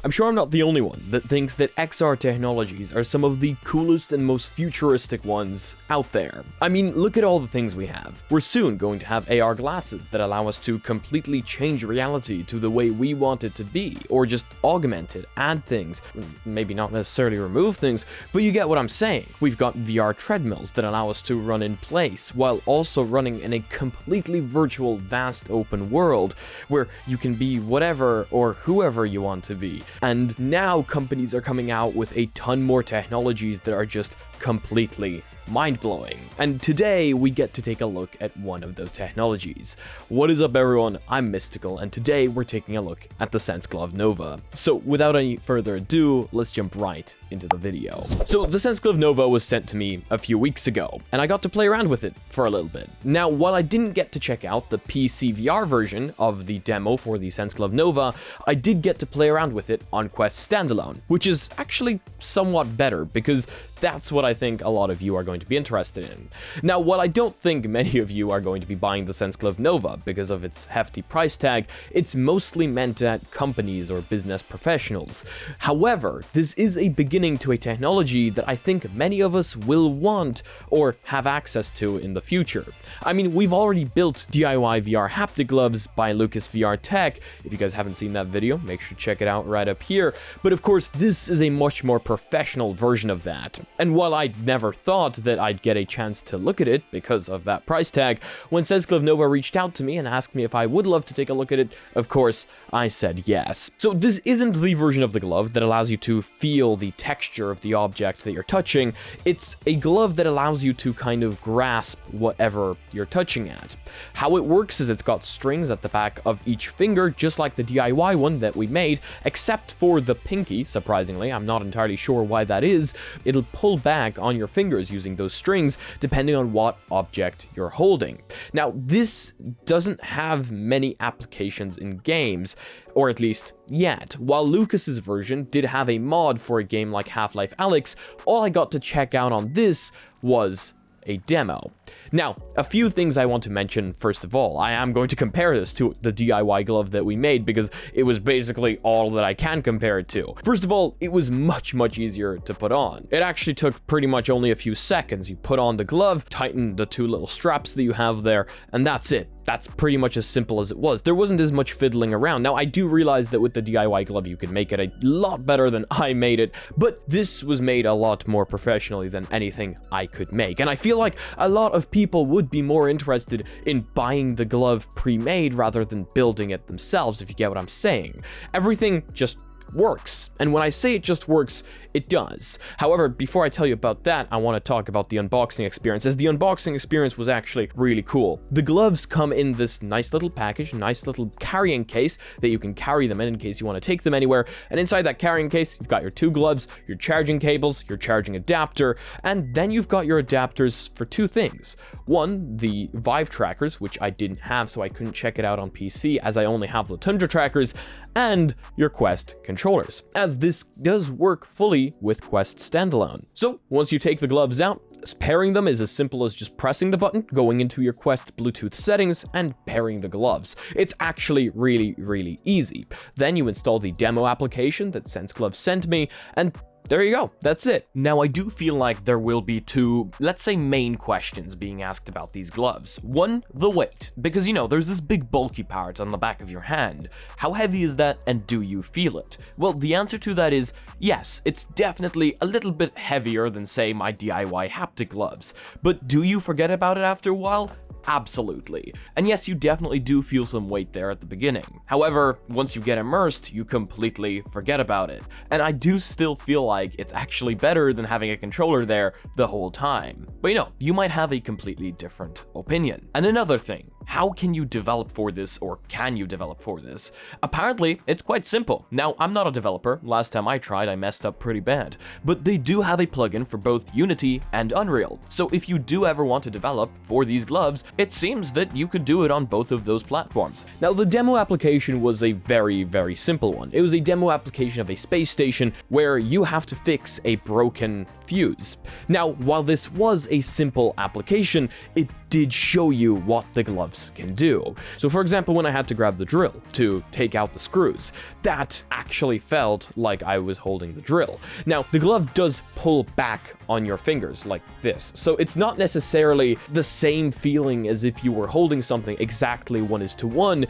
I'm sure I'm not the only one that thinks that XR technologies are some of the coolest and most futuristic ones out there. I mean, look at all the things we have. We're soon going to have AR glasses that allow us to completely change reality to the way we want it to be, or just augment it, add things, maybe not necessarily remove things, but you get what I'm saying. We've got VR treadmills that allow us to run in place, while also running in a completely virtual, vast open world, where you can be whatever or whoever you want to be. And now companies are coming out with a ton more technologies that are just completely mind-blowing. And today we get to take a look at one of those technologies. What is up, everyone? I'm Mysticle, and today we're taking a look at the senseglove Nova. So without any further ado, let's jump right into the video. So the senseglove Nova was sent to me a few weeks ago, and I got to play around with it for a little bit. Now, while I didn't get to check out the PC VR version of the demo for the senseglove Nova, I did get to play around with it on Quest Standalone, which is actually somewhat better because that's what I think a lot of you are going to be interested in. Now, while I don't think many of you are going to be buying the senseglove Nova because of its hefty price tag, it's mostly meant at companies or business professionals. However, this is a beginning to a technology that I think many of us will want or have access to in the future. I mean, we've already built DIY VR haptic gloves by Lucas VR Tech. If you guys haven't seen that video, make sure to check it out right up here. But of course, this is a much more professional version of that. And while I never thought that I'd get a chance to look at it because of that price tag, when senseglove Nova reached out to me and asked me if I would love to take a look at it, of course, I said yes. So this isn't the version of the glove that allows you to feel the texture of the object that you're touching. It's a glove that allows you to kind of grasp whatever you're touching at. How it works is it's got strings at the back of each finger, just like the DIY one that we made, except for the pinky, surprisingly. I'm not entirely sure why that is. It'll pull back on your fingers using those strings depending on what object you're holding. Now, this doesn't have many applications in games, or at least yet. While Lucas's version did have a mod for a game like Half-Life Alyx, all I got to check out on this was a demo. Now, a few things I want to mention. First of all, I am going to compare this to the DIY glove that we made because it was basically all that I can compare it to. First of all, it was much easier to put on. It actually took pretty much only a few seconds. You put on the glove, tighten the two little straps that you have there, and that's it. That's pretty much as simple as it was. There wasn't as much fiddling around. Now, I do realize that with the DIY glove, you could make it a lot better than I made it, but this was made a lot more professionally than anything I could make. And I feel like a lot of people would be more interested in buying the glove pre-made rather than building it themselves, if you get what I'm saying. Everything just works. And when I say it just works, it does. However, before I tell you about that, I want to talk about the unboxing experience, as the unboxing experience was actually really cool. The gloves come in this nice little package, nice little carrying case that you can carry them in case you want to take them anywhere. And inside that carrying case, you've got your two gloves, your charging cables, your charging adapter, and then you've got your adapters for two things. One, the Vive trackers, which I didn't have, so I couldn't check it out on PC as I only have the Tundra trackers, and your Quest controllers, as this does work fully with Quest Standalone. So once you take the gloves out, pairing them is as simple as just pressing the button, going into your Quest Bluetooth settings, and pairing the gloves. It's actually really easy. Then you install the demo application that senseglove sent me, and there you go, that's it. Now, I do feel like there will be two, let's say, main questions being asked about these gloves. One, the weight, because you know, there's this big bulky part on the back of your hand. How heavy is that, and do you feel it? Well, the answer to that is yes, it's definitely a little bit heavier than, say, my DIY haptic gloves. But do you forget about it after a while? Absolutely. And yes, you definitely do feel some weight there at the beginning. However, once you get immersed, you completely forget about it. And I do still feel like it's actually better than having a controller there the whole time. But you know, you might have a completely different opinion. And another thing, how can you develop for this, or can you develop for this? Apparently, it's quite simple. Now, I'm not a developer. Last time I tried, I messed up pretty bad. But they do have a plugin for both Unity and Unreal. So if you do ever want to develop for these gloves, it seems that you could do it on both of those platforms. Now, the demo application was a very simple one. It was a demo application of a space station where you have to fix a broken fuse. Now, while this was a simple application, it did show you what the gloves can do. So for example, when I had to grab the drill to take out the screws, that actually felt like I was holding the drill. Now, the glove does pull back on your fingers like this, so it's not necessarily the same feeling as if you were holding something exactly 1:1.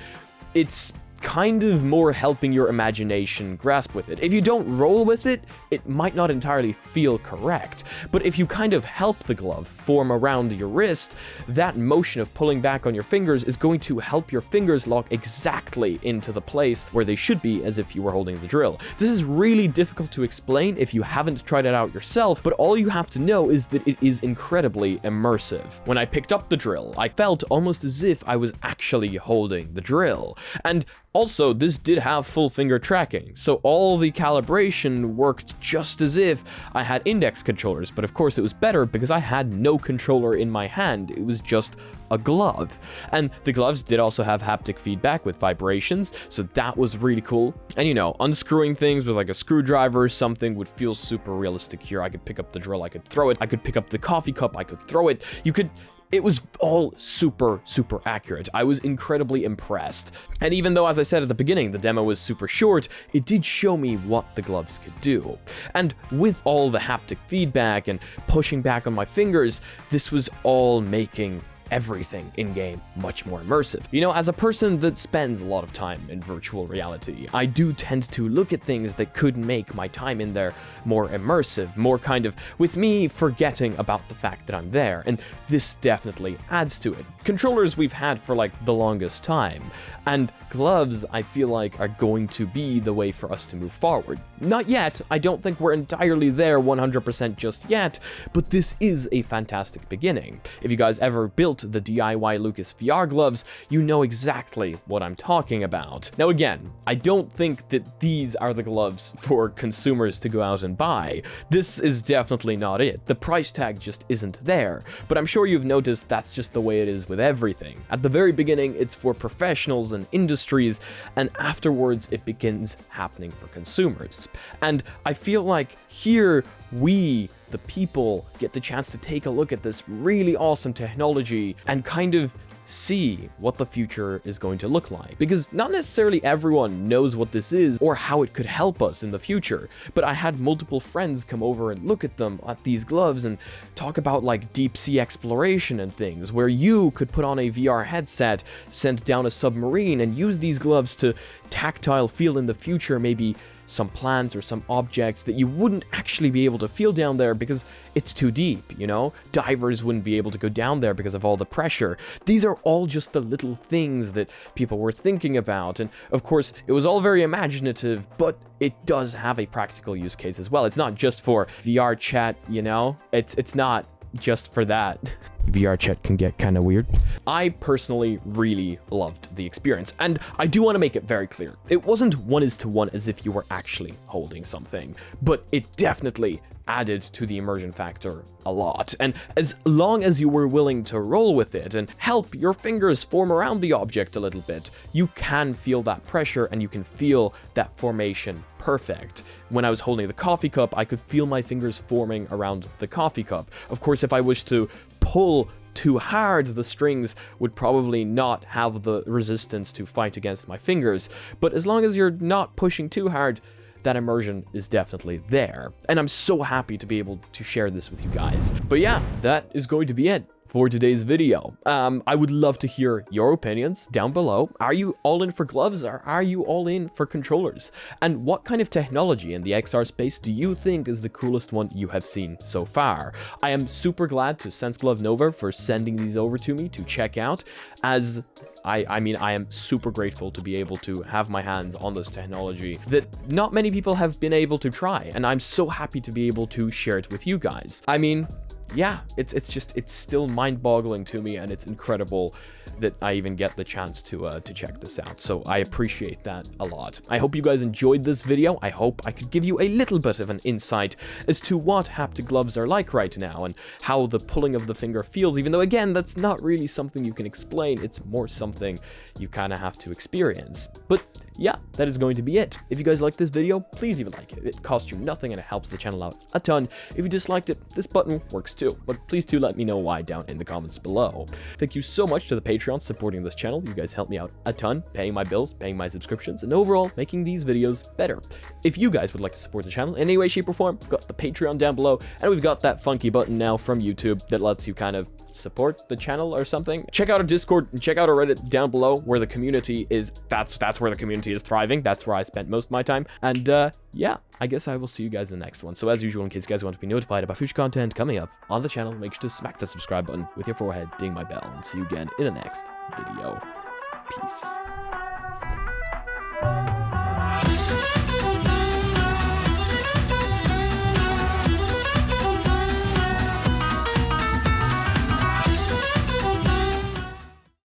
It's kind of more helping your imagination grasp with it. If you don't roll with it, it might not entirely feel correct, but if you kind of help the glove form around your wrist, that motion of pulling back on your fingers is going to help your fingers lock exactly into the place where they should be, as if you were holding the drill. This is really difficult to explain if you haven't tried it out yourself, but all you have to know is that it is incredibly immersive. When I picked up the drill, I felt almost as if I was actually holding the drill. And also, this did have full finger tracking, so all the calibration worked just as if I had index controllers, but of course it was better because I had no controller in my hand, it was just a glove. And the gloves did also have haptic feedback with vibrations, so that was really cool. And you know, unscrewing things with like a screwdriver or something would feel super realistic here. I could pick up the drill, I could throw it, I could pick up the coffee cup, I could throw it, it was all super accurate. I was incredibly impressed. And even though, as I said at the beginning, the demo was super short, it did show me what the gloves could do. And with all the haptic feedback and pushing back on my fingers, this was all making everything in-game much more immersive. You know, as a person that spends a lot of time in virtual reality, I do tend to look at things that could make my time in there more immersive, more kind of, with me forgetting about the fact that I'm there, and this definitely adds to it. Controllers we've had for like the longest time, and gloves I feel like are going to be the way for us to move forward. Not yet, I don't think we're entirely there 100% just yet, but this is a fantastic beginning. If you guys ever built the DIY Lucas VR gloves, you know exactly what I'm talking about. Now again, I don't think that these are the gloves for consumers to go out and buy. This is definitely not it. The price tag just isn't there, but I'm sure you've noticed that's just the way it is with everything. At the very beginning, it's for professionals and industries, and afterwards it begins happening for consumers. And I feel like here we, the people, get the chance to take a look at this really awesome technology and kind of see what the future is going to look like. Because not necessarily everyone knows what this is or how it could help us in the future, but I had multiple friends come over and look at them, at these gloves, and talk about like deep sea exploration and things, where you could put on a VR headset, send down a submarine, and use these gloves to tactile feel in the future, maybe some plants or some objects that you wouldn't actually be able to feel down there because it's too deep, you know? Divers wouldn't be able to go down there because of all the pressure. These are all just the little things that people were thinking about, and of course, it was all very imaginative, but it does have a practical use case as well. It's not just for VR chat, you know? It's not just for that. VR chat can get kind of weird. I personally really loved the experience, and I do want to make it very clear. It wasn't 1:1 as if you were actually holding something, but it definitely added to the immersion factor a lot. And as long as you were willing to roll with it and help your fingers form around the object a little bit, you can feel that pressure and you can feel that formation perfect. When I was holding the coffee cup, I could feel my fingers forming around the coffee cup. Of course, if I wish to pull too hard, the strings would probably not have the resistance to fight against my fingers. But as long as you're not pushing too hard, that immersion is definitely there. And I'm so happy to be able to share this with you guys. But yeah, that is going to be it for today's video. I would love to hear your opinions down below. Are you all in for gloves, or are you all in for controllers? And what kind of technology in the XR space do you think is the coolest one you have seen so far? I am super glad to senseglove Nova for sending these over to me to check out, as I mean, I am super grateful to be able to have my hands on this technology that not many people have been able to try, and I'm so happy to be able to share it with you guys. I mean, yeah, it's still mind-boggling to me, and it's incredible that I even get the chance to check this out, so I appreciate that a lot. I hope you guys enjoyed this video. I hope I could give you a little bit of an insight as to what haptic gloves are like right now and how the pulling of the finger feels, even though, again, that's not really something you can explain. It's more something you kind of have to experience. But yeah, that is going to be it. If you guys like this video, please leave a like. It costs you nothing and it helps the channel out a ton. If you disliked it, this button works too, but please do let me know why down in the comments below. Thank you so much to the Patreons supporting this channel. You guys help me out a ton, paying my bills, paying my subscriptions, and overall making these videos better. If you guys would like to support the channel in any way, shape, or form, we've got the Patreon down below, and we've got that funky button now from YouTube that lets you kind of support the channel or something. Check out our Discord and check out our Reddit down below, where the community is. That's where the community is thriving. That's where I spent most of my time. And yeah, I guess I will see you guys in the next one. So as usual, in case you guys want to be notified about future content coming up on the channel, make sure to smack the subscribe button with your forehead, ding my bell, and see you again in the next video. Peace.